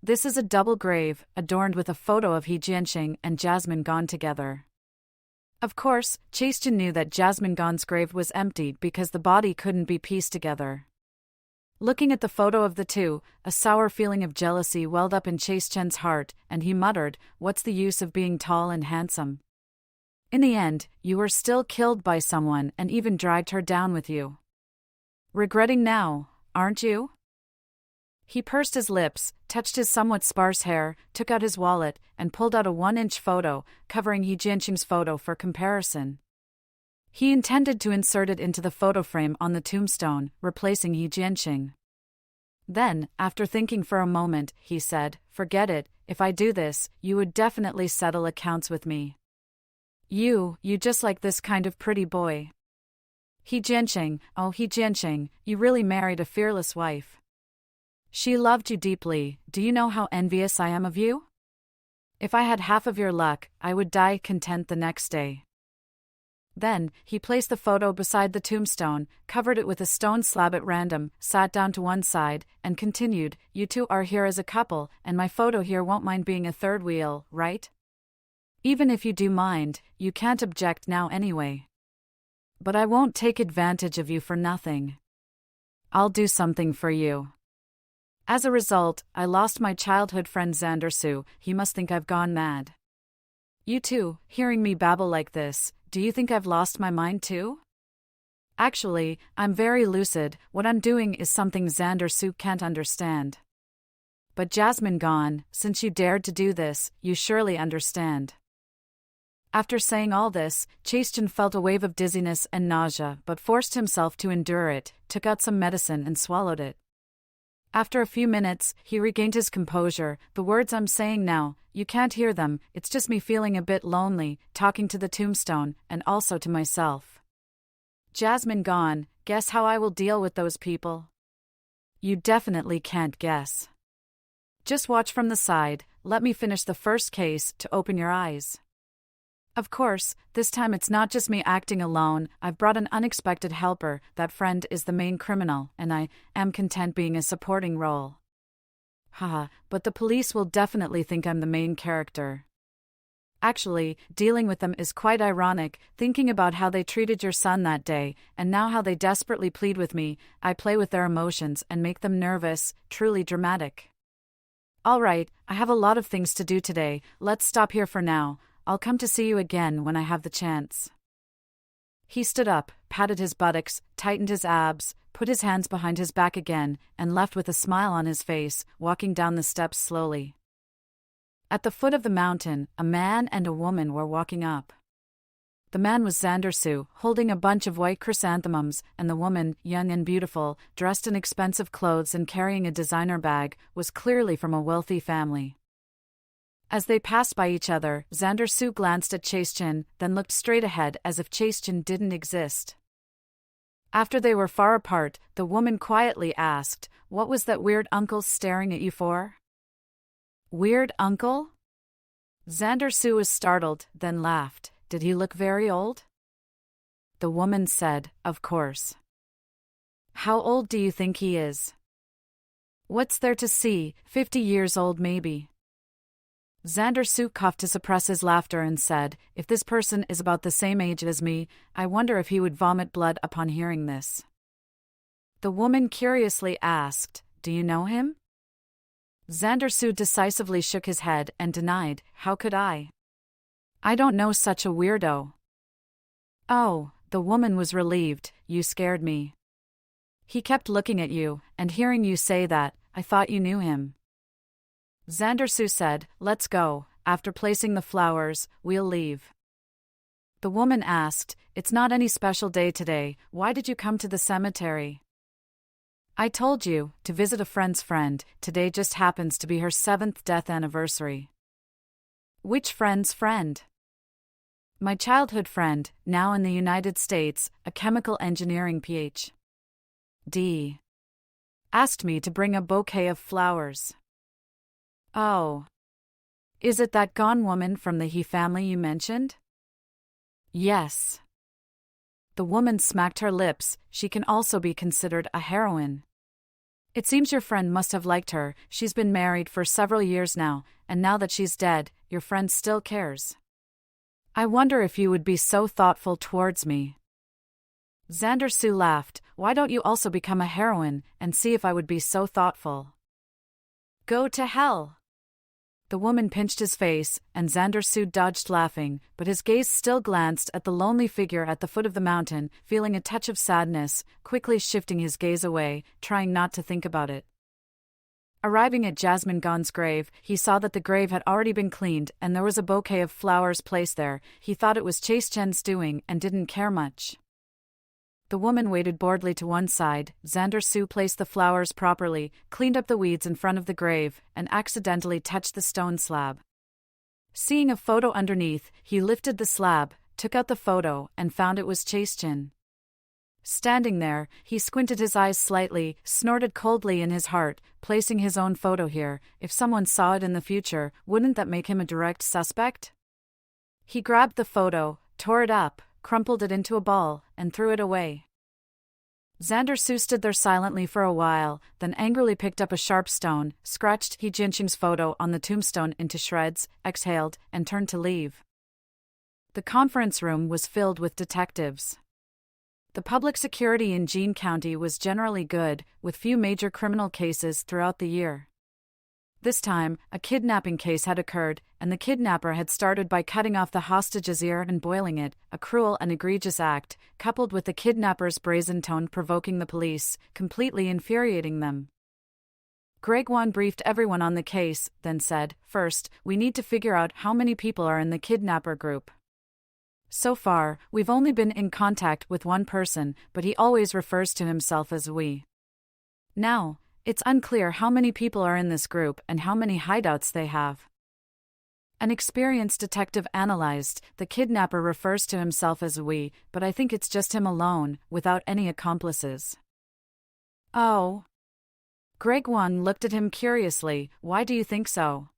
This is a double grave, adorned with a photo of He Jianqing and Jasmine gone together. Of course, Chase-Jin knew that Jasmine Gan's grave was empty because the body couldn't be pieced together. Looking at the photo of the two, a sour feeling of jealousy welled up in Chase-Chen's heart, and he muttered, "What's the use of being tall and handsome? In the end, you were still killed by someone and even dragged her down with you. Regretting now, aren't you?" He pursed his lips, touched his somewhat sparse hair, took out his wallet, and pulled out a 1-inch photo, covering He Jianqing's photo for comparison. He intended to insert it into the photo frame on the tombstone, replacing He Jianqing. Then, after thinking for a moment, he said, "Forget it, if I do this, you would definitely settle accounts with me. You just like this kind of pretty boy. He Jianqing, oh He Jianqing, you really married a fearless wife. She loved you deeply. Do you know how envious I am of you? If I had half of your luck, I would die content the next day." Then, he placed the photo beside the tombstone, covered it with a stone slab at random, sat down to one side, and continued, "You two are here as a couple, and my photo here won't mind being a third wheel, right? Even if you do mind, you can't object now anyway. But I won't take advantage of you for nothing. I'll do something for you. As a result, I lost my childhood friend Xander Su. He must think I've gone mad. You two, hearing me babble like this, do you think I've lost my mind too? Actually, I'm very lucid. What I'm doing is something Xander Su can't understand. But Jasmine Gan, since you dared to do this, you surely understand." After saying all this, Chase-Jin felt a wave of dizziness and nausea but forced himself to endure it, took out some medicine and swallowed it. After a few minutes, he regained his composure. "The words I'm saying now, you can't hear them, it's just me feeling a bit lonely, talking to the tombstone, and also to myself. Jasmine Gan, guess how I will deal with those people? You definitely can't guess. Just watch from the side, let me finish the first case to open your eyes. Of course, this time it's not just me acting alone, I've brought an unexpected helper. That friend is the main criminal, and I am content being a supporting role. Haha, but the police will definitely think I'm the main character. Actually, dealing with them is quite ironic, thinking about how they treated your son that day, and now how they desperately plead with me. I play with their emotions and make them nervous, truly dramatic. Alright, I have a lot of things to do today, let's stop here for now. I'll come to see you again when I have the chance." He stood up, patted his buttocks, tightened his abs, put his hands behind his back again, and left with a smile on his face, walking down the steps slowly. At the foot of the mountain, a man and a woman were walking up. The man was Xander Su, holding a bunch of white chrysanthemums, and the woman, young and beautiful, dressed in expensive clothes and carrying a designer bag, was clearly from a wealthy family. As they passed by each other, Xander Su glanced at Chase-Jin, then looked straight ahead as if Chase-Jin didn't exist. After they were far apart, the woman quietly asked, "What was that weird uncle staring at you for?" "Weird uncle?" Xander Su was startled, then laughed. "Did he look very old?" The woman said, "Of course." "How old do you think he is?" "What's there to see, 50 years old maybe." Xander Su coughed to suppress his laughter and said, "If this person is about the same age as me, I wonder if he would vomit blood upon hearing this." The woman curiously asked, "Do you know him?" Xander Su decisively shook his head and denied, "How could I? I don't know such a weirdo." "Oh," the woman was relieved, "you scared me. He kept looking at you, and hearing you say that, I thought you knew him." Xander Su said, "Let's go, after placing the flowers, we'll leave." The woman asked, "It's not any special day today, why did you come to the cemetery?" "I told you, to visit a friend's friend, today just happens to be her 7th death anniversary." "Which friend's friend?" "My childhood friend, now in the United States, a chemical engineering Ph.D. asked me to bring a bouquet of flowers." "Oh. Is it that gone woman from the He family you mentioned?" "Yes." The woman smacked her lips, "She can also be considered a heroine." It seems your friend must have liked her. She's been married for several years now, and now that she's dead, your friend still cares. I wonder if you would be so thoughtful towards me." Xander Sue laughed. "Why don't you also become a heroine and see if I would be so thoughtful?" "Go to hell." The woman pinched his face, and Xander Sue dodged laughing, but his gaze still glanced at the lonely figure at the foot of the mountain, feeling a touch of sadness, quickly shifting his gaze away, trying not to think about it. Arriving at Jasmine Gaughan's grave, he saw that the grave had already been cleaned and there was a bouquet of flowers placed there. He thought it was Chase Chen's doing and didn't care much. The woman waited boredly to one side. Xander Sue placed the flowers properly, cleaned up the weeds in front of the grave, and accidentally touched the stone slab. Seeing a photo underneath, he lifted the slab, took out the photo, and found it was Chase Chen. Standing there, he squinted his eyes slightly, snorted coldly in his heart, placing his own photo here. If someone saw it in the future, wouldn't that make him a direct suspect? He grabbed the photo, tore it up, crumpled it into a ball, and threw it away. Xander Sue stood there silently for a while, then angrily picked up a sharp stone, scratched He Jinping's photo on the tombstone into shreds, exhaled, and turned to leave. The conference room was filled with detectives. The public security in Jean County was generally good, with few major criminal cases throughout the year. This time, a kidnapping case had occurred, and the kidnapper had started by cutting off the hostage's ear and boiling it, a cruel and egregious act, coupled with the kidnapper's brazen tone provoking the police, completely infuriating them. Greg Wan briefed everyone on the case, then said, "First, we need to figure out how many people are in the kidnapper group. So far, we've only been in contact with one person, but he always refers to himself as we. Now, it's unclear how many people are in this group and how many hideouts they have." An experienced detective analyzed. The kidnapper refers to himself as we, but I think it's just him alone, without any accomplices. Oh. Greg Wan looked at him curiously. "Why do you think so?"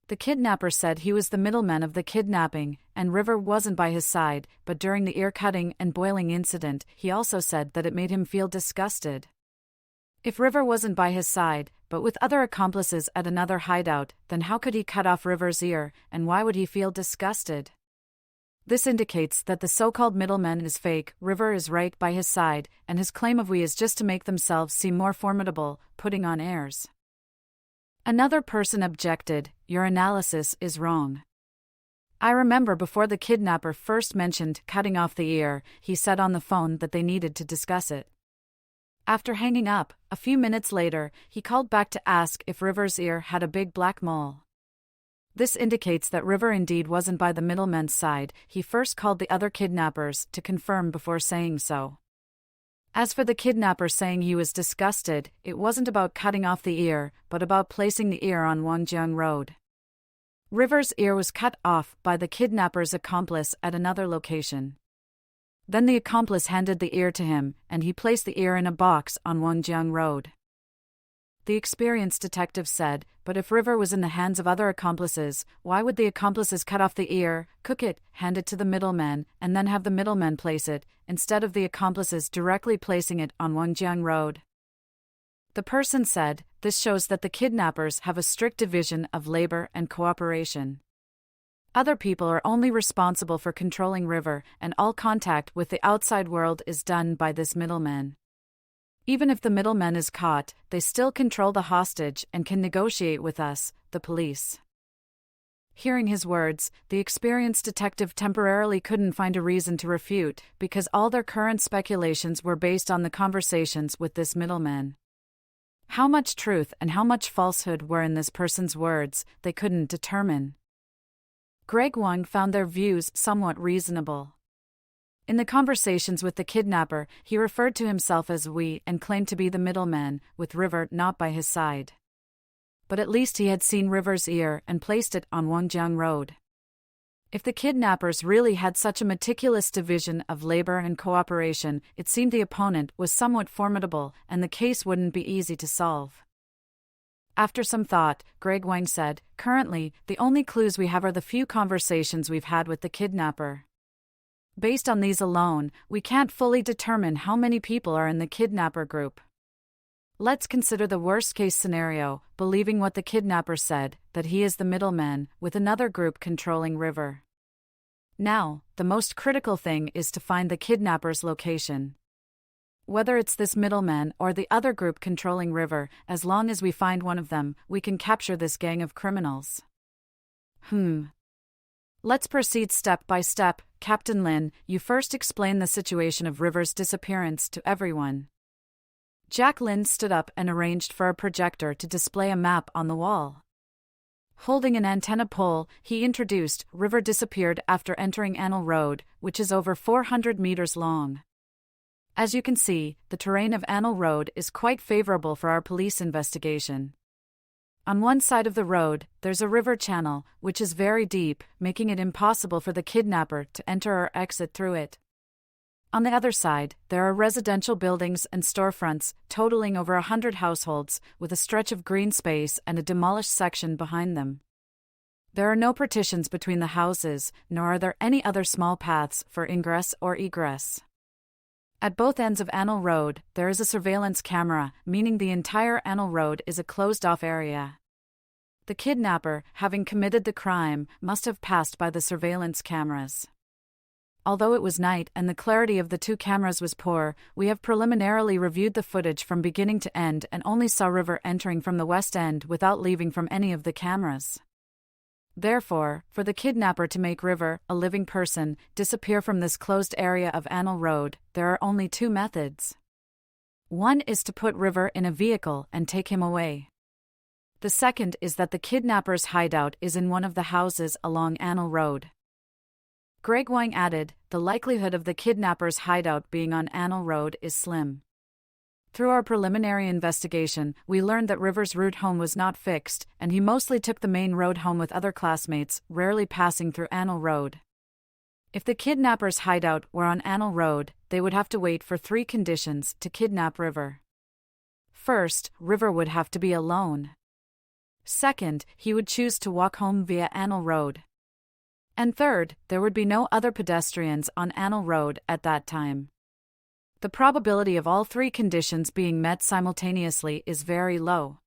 The kidnapper said he was the middleman of the kidnapping, and River wasn't by his side, but during the ear-cutting and boiling incident, he also said that it made him feel disgusted. If River wasn't by his side, but with other accomplices at another hideout, then how could he cut off River's ear, and why would he feel disgusted? This indicates that the so-called middleman is fake. River is right by his side, and his claim of we is just to make themselves seem more formidable, putting on airs. Another person objected, "Your analysis is wrong. I remember before the kidnapper first mentioned cutting off the ear, he said on the phone that they needed to discuss it. After hanging up, a few minutes later, he called back to ask if River's ear had a big black mole. This indicates that River indeed wasn't by the middleman's side. He first called the other kidnappers to confirm before saying so. As for the kidnapper saying he was disgusted, it wasn't about cutting off the ear, but about placing the ear on Wangjiang Road. River's ear was cut off by the kidnapper's accomplice at another location. Then the accomplice handed the ear to him, and he placed the ear in a box on Wangjiang Road. The experienced detective said, "But if River was in the hands of other accomplices, why would the accomplices cut off the ear, cook it, hand it to the middleman, and then have the middleman place it, instead of the accomplices directly placing it on Wangjiang Road?" The person said, "This shows that the kidnappers have a strict division of labor and cooperation. Other people are only responsible for controlling River, and all contact with the outside world is done by this middleman. Even if the middleman is caught, they still control the hostage and can negotiate with us, the police." Hearing his words, the experienced detective temporarily couldn't find a reason to refute, because all their current speculations were based on the conversations with this middleman. How much truth and how much falsehood were in this person's words, they couldn't determine. Greg Wang found their views somewhat reasonable. In the conversations with the kidnapper, he referred to himself as we and claimed to be the middleman, with River not by his side. But at least he had seen River's ear and placed it on Wangjiang Road. If the kidnappers really had such a meticulous division of labor and cooperation, it seemed the opponent was somewhat formidable and the case wouldn't be easy to solve. After some thought, Greg Wang said, "Currently, the only clues we have are the few conversations we've had with the kidnapper. Based on these alone, we can't fully determine how many people are in the kidnapper group. Let's consider the worst-case scenario, believing what the kidnapper said, that he is the middleman, with another group controlling River. Now, the most critical thing is to find the kidnapper's location. Whether it's this middleman or the other group controlling River, as long as we find one of them, we can capture this gang of criminals. Let's proceed step by step. Captain Lin, you first explain the situation of River's disappearance to everyone. Jack Lin stood up and arranged for a projector to display a map on the wall. Holding an antenna pole, he introduced, River disappeared after entering Anil Road, which is over 400 meters long. As you can see, the terrain of Anil Road is quite favorable for our police investigation. On one side of the road, there's a river channel, which is very deep, making it impossible for the kidnapper to enter or exit through it. On the other side, there are residential buildings and storefronts, totaling over 100 households, with a stretch of green space and a demolished section behind them. There are no partitions between the houses, nor are there any other small paths for ingress or egress. At both ends of Anil Road, there is a surveillance camera, meaning the entire Anil Road is a closed-off area. The kidnapper, having committed the crime, must have passed by the surveillance cameras. Although it was night and the clarity of the two cameras was poor, we have preliminarily reviewed the footage from beginning to end and only saw River entering from the west end without leaving from any of the cameras. Therefore, for the kidnapper to make River, a living person, disappear from this closed area of Anil Road, there are only two methods. One is to put River in a vehicle and take him away. The second is that the kidnapper's hideout is in one of the houses along Anil Road. Greg Wang added, the likelihood of the kidnapper's hideout being on Anil Road is slim. Through our preliminary investigation, we learned that River's route home was not fixed, and he mostly took the main road home with other classmates, rarely passing through Anil Road. If the kidnapper's hideout were on Anil Road, they would have to wait for 3 conditions to kidnap River. First, River would have to be alone. Second, he would choose to walk home via Anil Road. And third, there would be no other pedestrians on Anil Road at that time. The probability of all 3 conditions being met simultaneously is very low.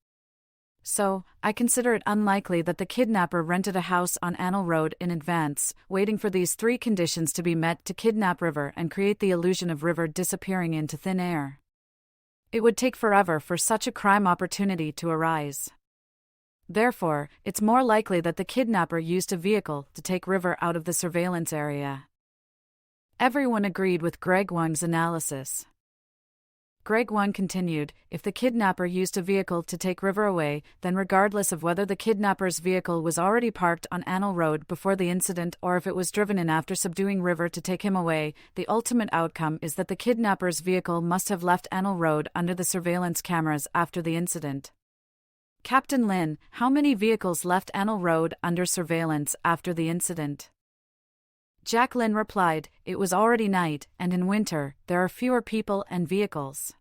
So, I consider it unlikely that the kidnapper rented a house on Anil Road in advance, waiting for these 3 conditions to be met to kidnap River and create the illusion of River disappearing into thin air. It would take forever for such a crime opportunity to arise. Therefore, it's more likely that the kidnapper used a vehicle to take River out of the surveillance area. Everyone agreed with Greg Wang's analysis. Greg Wang continued, if the kidnapper used a vehicle to take River away, then regardless of whether the kidnapper's vehicle was already parked on Anil Road before the incident or if it was driven in after subduing River to take him away, the ultimate outcome is that the kidnapper's vehicle must have left Anil Road under the surveillance cameras after the incident. Captain Lin, how many vehicles left Anil Road under surveillance after the incident? Jack Lin replied, it was already night, and in winter, there are fewer people and vehicles.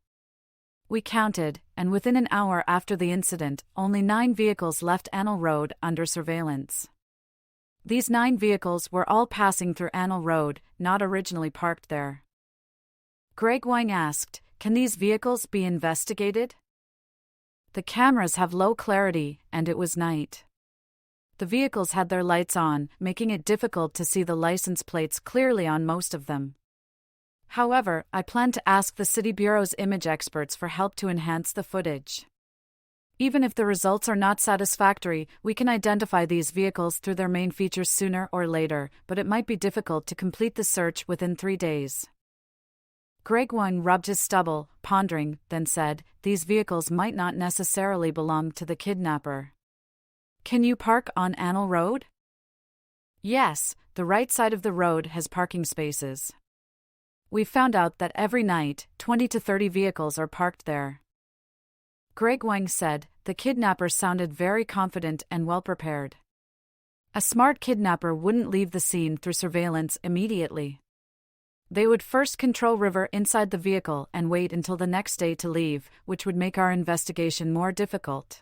We counted, and within an hour after the incident, only 9 vehicles left Anil Road under surveillance. These 9 vehicles were all passing through Anil Road, not originally parked there. Greg Wang asked, can these vehicles be investigated? The cameras have low clarity, and it was night. The vehicles had their lights on, making it difficult to see the license plates clearly on most of them. However, I plan to ask the City Bureau's image experts for help to enhance the footage. Even if the results are not satisfactory, we can identify these vehicles through their main features sooner or later, but it might be difficult to complete the search within 3 days. Greg Wang rubbed his stubble, pondering, then said, these vehicles might not necessarily belong to the kidnapper. Can you park on Anil Road? Yes, the right side of the road has parking spaces. We found out that every night, 20 to 30 vehicles are parked there. Greg Wang said, the kidnapper sounded very confident and well prepared. A smart kidnapper wouldn't leave the scene through surveillance immediately. They would first control River inside the vehicle and wait until the next day to leave, which would make our investigation more difficult.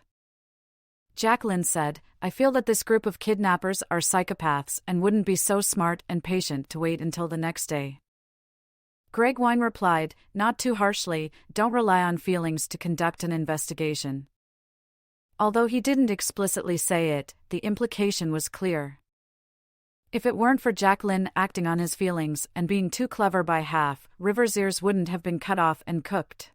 Jacqueline said, I feel that this group of kidnappers are psychopaths and wouldn't be so smart and patient to wait until the next day. Greg Wine replied, not too harshly, don't rely on feelings to conduct an investigation. Although he didn't explicitly say it, the implication was clear. If it weren't for Jacqueline acting on his feelings and being too clever by half, River's ears wouldn't have been cut off and cooked.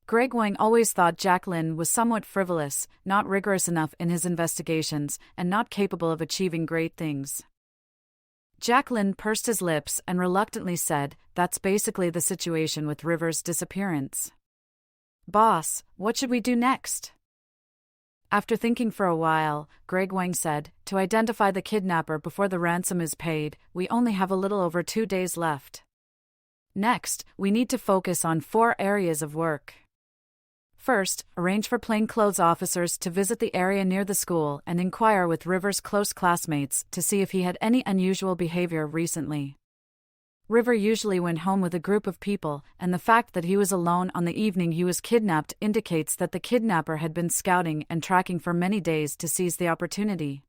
Greg Wang always thought Jacqueline was somewhat frivolous, not rigorous enough in his investigations, and not capable of achieving great things. Jacqueline pursed his lips and reluctantly said, that's basically the situation with River's disappearance. Boss, what should we do next? After thinking for a while, Greg Wang said, to identify the kidnapper before the ransom is paid, we only have a little over 2 days left. Next, we need to focus on 4 areas of work. First, arrange for plainclothes officers to visit the area near the school and inquire with River's close classmates to see if he had any unusual behavior recently. River usually went home with a group of people, and the fact that he was alone on the evening he was kidnapped indicates that the kidnapper had been scouting and tracking for many days to seize the opportunity.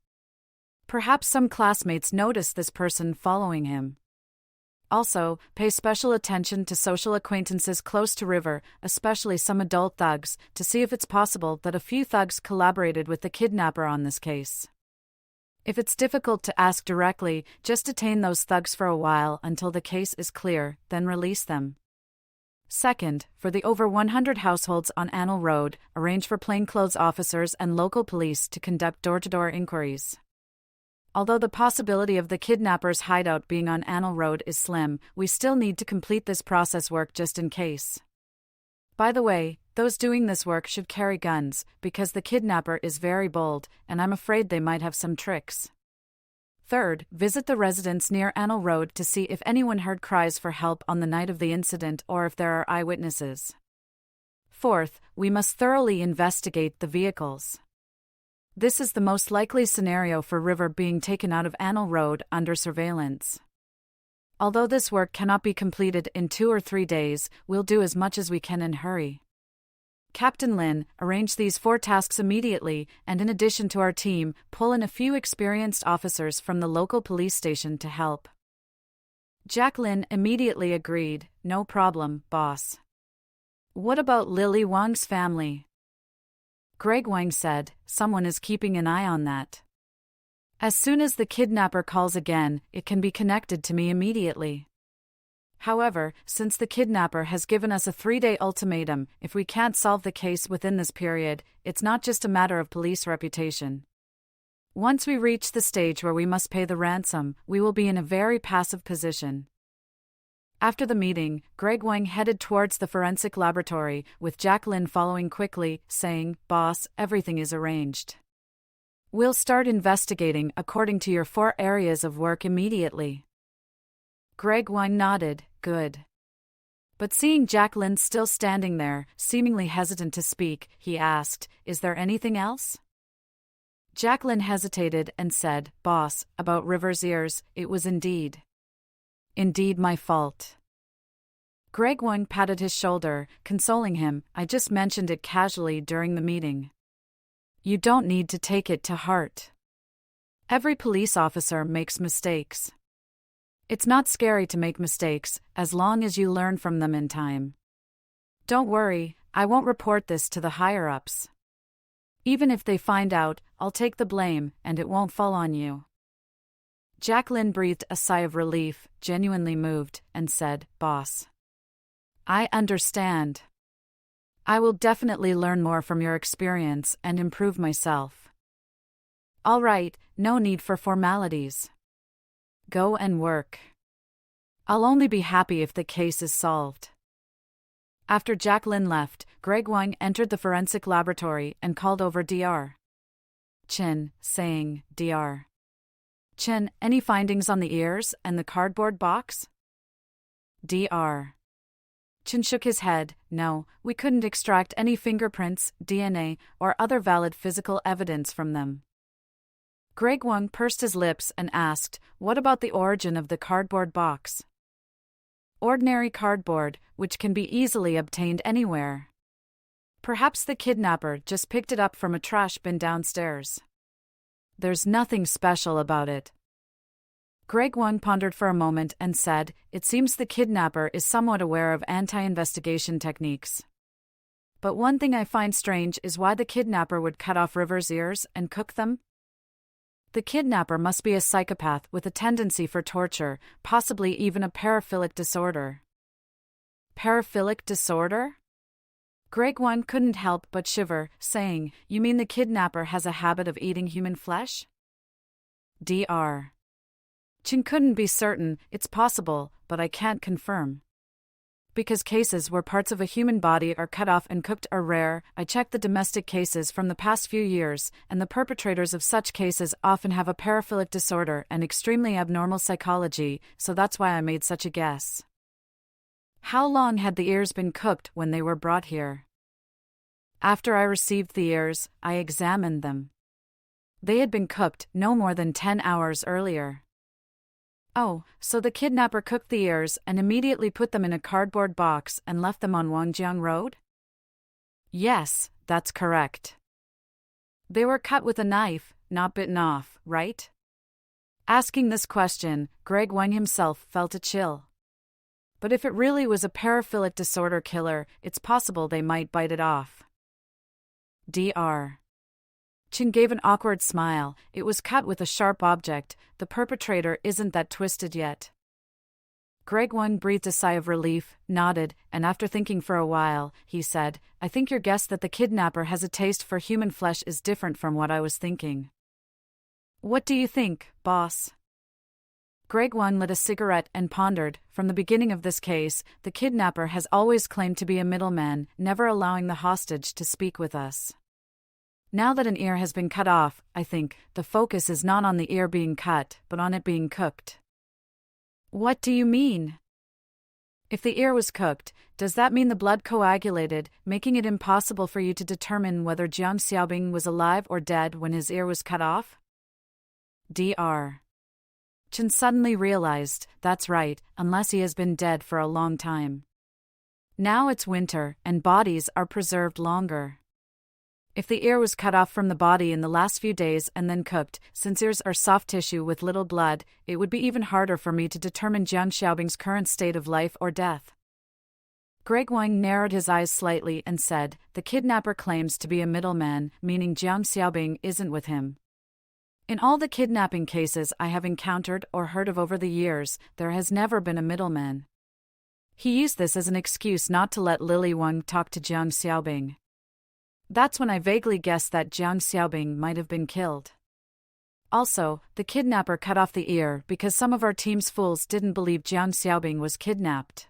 Perhaps some classmates noticed this person following him. Also, pay special attention to social acquaintances close to River, especially some adult thugs, to see if it's possible that a few thugs collaborated with the kidnapper on this case. If it's difficult to ask directly, just detain those thugs for a while until the case is clear, then release them. Second, for the over 100 households on Annell Road, arrange for plainclothes officers and local police to conduct door-to-door inquiries. Although the possibility of the kidnapper's hideout being on Annell Road is slim, we still need to complete this process work just in case. By the way, those doing this work should carry guns, because the kidnapper is very bold, and I'm afraid they might have some tricks. Third, visit the residents near Annell Road to see if anyone heard cries for help on the night of the incident or if there are eyewitnesses. Fourth, we must thoroughly investigate the vehicles. This is the most likely scenario for River being taken out of Annell Road under surveillance. Although this work cannot be completed in 2 or 3 days, we'll do as much as we can in hurry. Captain Lin, arrange these 4 tasks immediately, and in addition to our team, pull in a few experienced officers from the local police station to help. Jacqueline immediately agreed, no problem, boss. What about Lily Wang's family? Greg Wang said, someone is keeping an eye on that. As soon as the kidnapper calls again, it can be connected to me immediately. However, since the kidnapper has given us a 3-day ultimatum, if we can't solve the case within this period, it's not just a matter of police reputation. Once we reach the stage where we must pay the ransom, we will be in a very passive position. After the meeting, Greg Wang headed towards the forensic laboratory, with Jacqueline following quickly, saying, Boss, everything is arranged. We'll start investigating according to your 4 areas of work immediately. Greg Wang nodded, good. But seeing Jacqueline still standing there, seemingly hesitant to speak, he asked, is there anything else? Jacqueline hesitated and said, Boss, about River's ears, it was indeed my fault. Greg Wang patted his shoulder, consoling him, I just mentioned it casually during the meeting. You don't need to take it to heart. Every police officer makes mistakes. It's not scary to make mistakes, as long as you learn from them in time. Don't worry, I won't report this to the higher-ups. Even if they find out, I'll take the blame, and it won't fall on you. Jacqueline breathed a sigh of relief, genuinely moved, and said, Boss. I understand. I will definitely learn more from your experience and improve myself. All right, no need for formalities. Go and work. I'll only be happy if the case is solved. After Jacqueline left, Greg Wang entered the forensic laboratory and called over Dr. Chen, saying, Dr. Chen, any findings on the ears and the cardboard box? Dr. Chen shook his head, no, we couldn't extract any fingerprints, DNA, or other valid physical evidence from them. Greg Wang pursed his lips and asked, what about the origin of the cardboard box? Ordinary cardboard, which can be easily obtained anywhere. Perhaps the kidnapper just picked it up from a trash bin downstairs. There's nothing special about it. Greg Wang pondered for a moment and said, "It seems the kidnapper is somewhat aware of anti-investigation techniques. But one thing I find strange is why the kidnapper would cut off River's ears and cook them. The kidnapper must be a psychopath with a tendency for torture, possibly even a paraphilic disorder." Paraphilic disorder? Greg Wang couldn't help but shiver, saying, "You mean the kidnapper has a habit of eating human flesh?" Dr. Chen couldn't be certain. "It's possible, but I can't confirm. Because cases where parts of a human body are cut off and cooked are rare. I checked the domestic cases from the past few years, and the perpetrators of such cases often have a paraphilic disorder and extremely abnormal psychology, so that's why I made such a guess." How long had the ears been cooked when they were brought here? After I received the ears, I examined them. They had been cooked no more than 10 hours earlier. Oh, so the kidnapper cooked the ears and immediately put them in a cardboard box and left them on Wangjiang Road? Yes, that's correct. They were cut with a knife, not bitten off, right? Asking this question, Greg Wang himself felt a chill. But if it really was a paraphilic disorder killer, it's possible they might bite it off. Dr. Chen gave an awkward smile. "It was cut with a sharp object. The perpetrator isn't that twisted yet." Greg Wang breathed a sigh of relief, nodded, and after thinking for a while, he said, "I think your guess that the kidnapper has a taste for human flesh is different from what I was thinking." "What do you think, boss?" Greg Wang lit a cigarette and pondered. From the beginning of this case, the kidnapper has always claimed to be a middleman, never allowing the hostage to speak with us. Now that an ear has been cut off, I think, the focus is not on the ear being cut, but on it being cooked. What do you mean? If the ear was cooked, does that mean the blood coagulated, making it impossible for you to determine whether Jiang Xiaobing was alive or dead when his ear was cut off? Dr. Chen suddenly realized, that's right, unless he has been dead for a long time. Now it's winter, and bodies are preserved longer. If the ear was cut off from the body in the last few days and then cooked, since ears are soft tissue with little blood, it would be even harder for me to determine Jiang Xiaobing's current state of life or death. Greg Wang narrowed his eyes slightly and said, "The kidnapper claims to be a middleman, meaning Jiang Xiaobing isn't with him. In all the kidnapping cases I have encountered or heard of over the years, there has never been a middleman. He used this as an excuse not to let Lily Wang talk to Jiang Xiaobing. That's when I vaguely guessed that Jiang Xiaobing might have been killed. Also, the kidnapper cut off the ear because some of our team's fools didn't believe Jiang Xiaobing was kidnapped.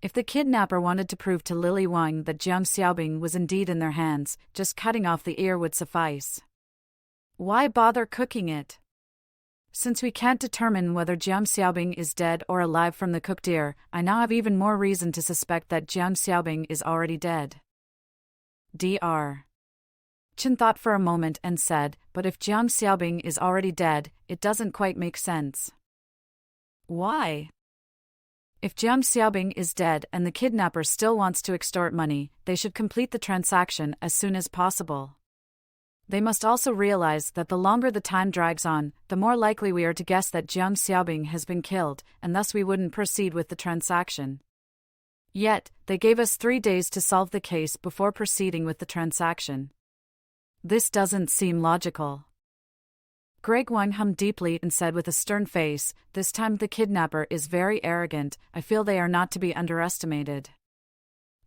If the kidnapper wanted to prove to Lily Wang that Jiang Xiaobing was indeed in their hands, just cutting off the ear would suffice. Why bother cooking it? Since we can't determine whether Jiang Xiaobing is dead or alive from the cooked ear, I now have even more reason to suspect that Jiang Xiaobing is already dead." Dr. Chen thought for a moment and said, "But if Jiang Xiaobing is already dead, it doesn't quite make sense." "Why?" "If Jiang Xiaobing is dead and the kidnapper still wants to extort money, they should complete the transaction as soon as possible. They must also realize that the longer the time drags on, the more likely we are to guess that Jiang Xiaobing has been killed, and thus we wouldn't proceed with the transaction. Yet, they gave us 3 days to solve the case before proceeding with the transaction. This doesn't seem logical." Greg Wang hummed deeply and said with a stern face, "This time the kidnapper is very arrogant. I feel they are not to be underestimated.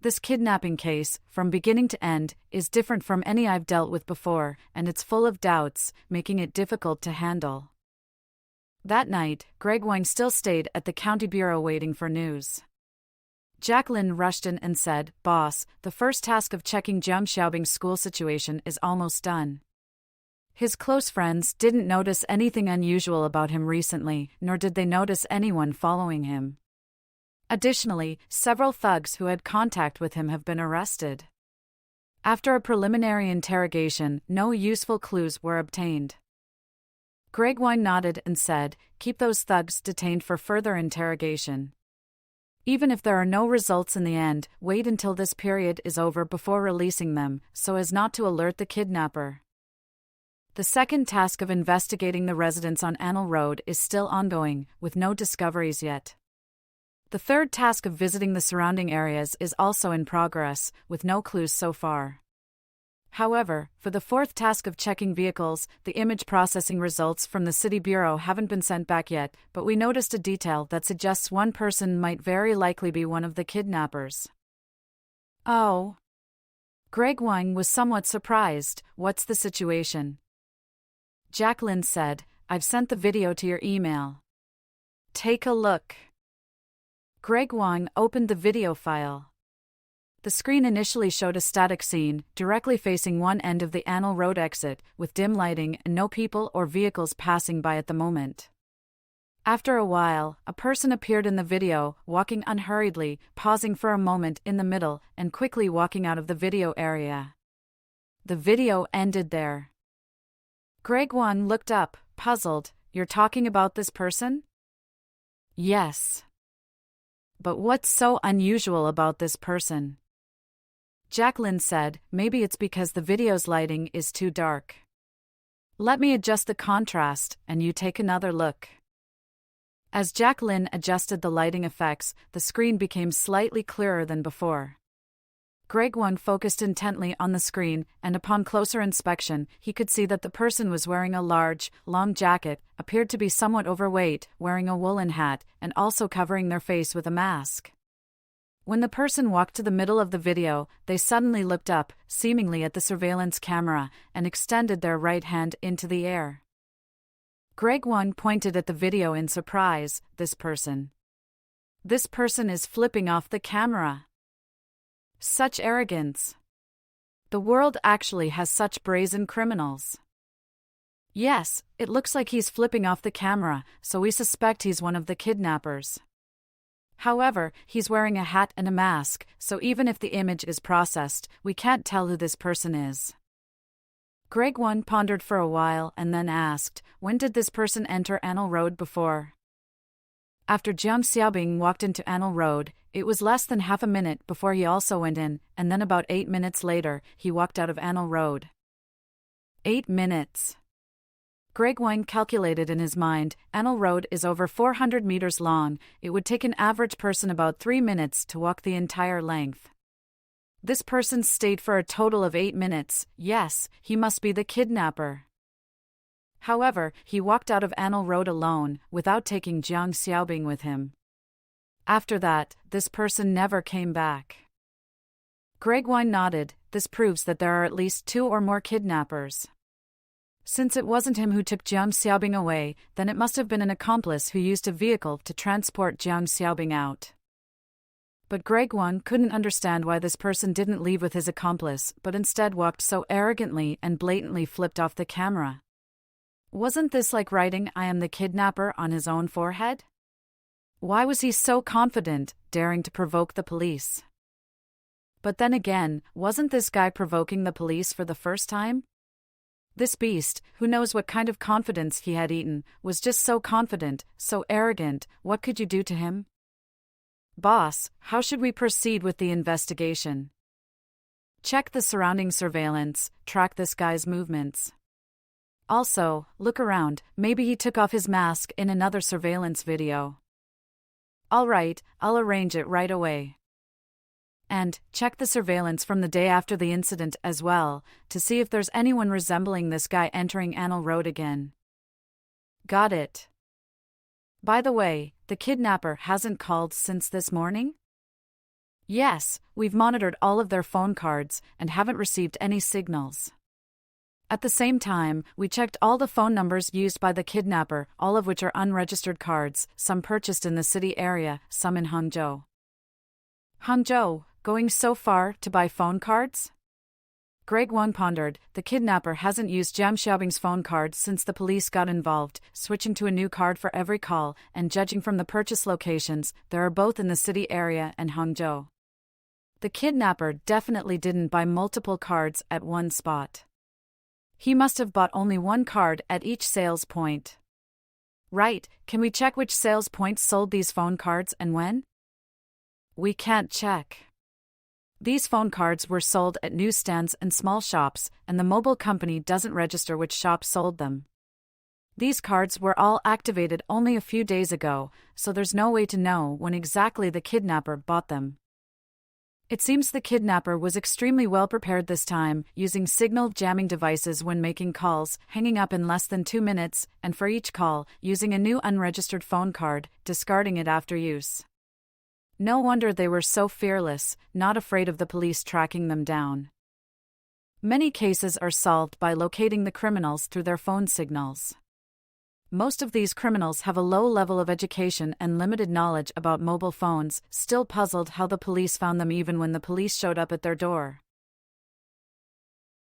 This kidnapping case, from beginning to end, is different from any I've dealt with before, and it's full of doubts, making it difficult to handle." That night, Greg Wang still stayed at the county bureau waiting for news. Jacqueline rushed in and said, "Boss, the first task of checking Jiang Xiaobing's school situation is almost done. His close friends didn't notice anything unusual about him recently, nor did they notice anyone following him. Additionally, several thugs who had contact with him have been arrested. After a preliminary interrogation, no useful clues were obtained." Greg Wang nodded and said, "Keep those thugs detained for further interrogation. Even if there are no results in the end, wait until this period is over before releasing them, so as not to alert the kidnapper." The second task of investigating the residents on Anil Road is still ongoing, with no discoveries yet. The third task of visiting the surrounding areas is also in progress, with no clues so far. However, for the fourth task of checking vehicles, the image processing results from the City Bureau haven't been sent back yet, but we noticed a detail that suggests one person might very likely be one of the kidnappers. Oh. Greg Wang was somewhat surprised. What's the situation? Jacqueline said, I've sent the video to your email. Take a look. Greg Wang opened the video file. The screen initially showed a static scene, directly facing one end of the Anil Road exit, with dim lighting and no people or vehicles passing by at the moment. After a while, a person appeared in the video, walking unhurriedly, pausing for a moment in the middle, and quickly walking out of the video area. The video ended there. Greg Wang looked up, puzzled. You're talking about this person? Yes. But what's so unusual about this person? Jacqueline said, maybe it's because the video's lighting is too dark. Let me adjust the contrast, and you take another look. As Jacqueline adjusted the lighting effects, the screen became slightly clearer than before. Greg Wang focused intently on the screen, and upon closer inspection, he could see that the person was wearing a large, long jacket, appeared to be somewhat overweight, wearing a woolen hat, and also covering their face with a mask. When the person walked to the middle of the video, they suddenly looked up, seemingly at the surveillance camera, and extended their right hand into the air. Greg Wang pointed at the video in surprise. This person is flipping off the camera. Such arrogance. The world actually has such brazen criminals. Yes, it looks like he's flipping off the camera, so we suspect he's one of the kidnappers. However, he's wearing a hat and a mask, so even if the image is processed, we can't tell who this person is. Greg Wang pondered for a while and then asked, when did this person enter Anil Road before? After Jiang Xiaobing walked into Anil Road, it was less than half a minute before he also went in, and then about 8 minutes later, he walked out of Anil Road. 8 minutes. Greg Wang calculated in his mind, Anil Road is over 400 meters long, it would take an average person about 3 minutes to walk the entire length. This person stayed for a total of 8 minutes. Yes, he must be the kidnapper. However, he walked out of Anil Road alone, without taking Jiang Xiaobing with him. After that, this person never came back. Greg Wang nodded. This proves that there are at least 2 or more kidnappers. Since it wasn't him who took Jiang Xiaobing away, then it must have been an accomplice who used a vehicle to transport Jiang Xiaobing out. But Greg Wang couldn't understand why this person didn't leave with his accomplice, but instead walked so arrogantly and blatantly flipped off the camera. Wasn't this like writing "I am the kidnapper" on his own forehead? Why was he so confident, daring to provoke the police? But then again, wasn't this guy provoking the police for the first time? This beast, who knows what kind of confidence he had eaten, was just so confident, so arrogant. What could you do to him? Boss, how should we proceed with the investigation? Check the surrounding surveillance, track this guy's movements. Also, look around, maybe he took off his mask in another surveillance video. All right, I'll arrange it right away. And check the surveillance from the day after the incident as well, to see if there's anyone resembling this guy entering Anil Road again. Got it. By the way, the kidnapper hasn't called since this morning? Yes, we've monitored all of their phone cards and haven't received any signals. At the same time, we checked all the phone numbers used by the kidnapper, all of which are unregistered cards, some purchased in the city area, some in Hangzhou. Hangzhou, going so far to buy phone cards? Greg Wang pondered. The kidnapper hasn't used Jiang Xiaobing's phone card since the police got involved, switching to a new card for every call, and judging from the purchase locations, there are both in the city area and Hangzhou. The kidnapper definitely didn't buy multiple cards at one spot. He must have bought only one card at each sales point. Right, can we check which sales points sold these phone cards and when? We can't check. These phone cards were sold at newsstands and small shops, and the mobile company doesn't register which shop sold them. These cards were all activated only a few days ago, so there's no way to know when exactly the kidnapper bought them. It seems the kidnapper was extremely well prepared this time, using signal jamming devices when making calls, hanging up in less than 2 minutes, and for each call, using a new unregistered phone card, discarding it after use. No wonder they were so fearless, not afraid of the police tracking them down. Many cases are solved by locating the criminals through their phone signals. Most of these criminals have a low level of education and limited knowledge about mobile phones, still puzzled how the police found them even when the police showed up at their door.